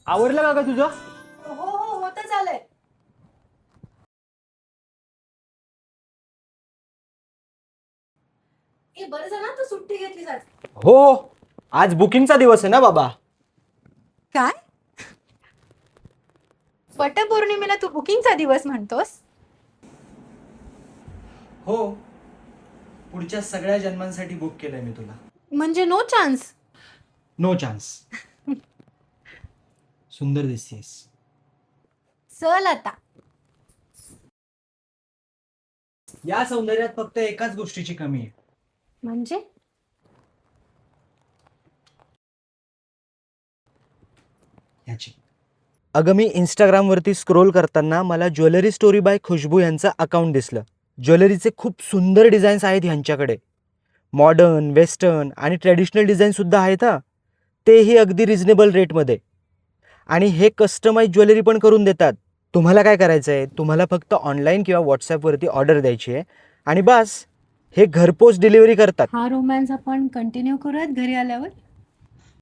आवरलं का ग तुझं? हो हो होतच आलंय. ए बरं झालं तू सुट्टी घेतलीस आज. हो हो, आज बुकिंगचा दिवस आहे ना बाबा. काय वटपौर्णिमेला तू बुकिंगचा दिवस म्हणतोस? हो, पुढच्या सगळ्या जन्मांसाठी बुक केलंय मी तुला. म्हणजे नो चान्स. No chance. सुंदर दिसतेस. चल आता. या सौंदर्यात फक्त एकाच गोष्टीची कमी आहे. म्हणजे याची. अगं मी इंस्टाग्रामवरती स्क्रोल करताना मला ज्वेलरी स्टोरी बाय खुशबू यांचं अकाउंट दिसलं. ज्वेलरीचे खूप सुंदर डिझाईन्स आहेत ह्यांच्याकडे. मॉडर्न, वेस्टर्न आणि ट्रेडिशनल डिझाईनसुद्धा आहेत हा. तेही अगदी रिझनेबल रेटमध्ये. आणि हे कस्टमाइज ज्वेलरी पण करून देतात. तुम्हाला काय करायचं आहे, तुम्हाला फक्त ऑनलाईन किंवा व्हॉट्सॲपवरती ऑर्डर द्यायची आहे आणि बस हे घरपोच डिलिव्हरी करतात. हा रोमॅन्स आपण कंटिन्यू करूयात घरी आल्यावर.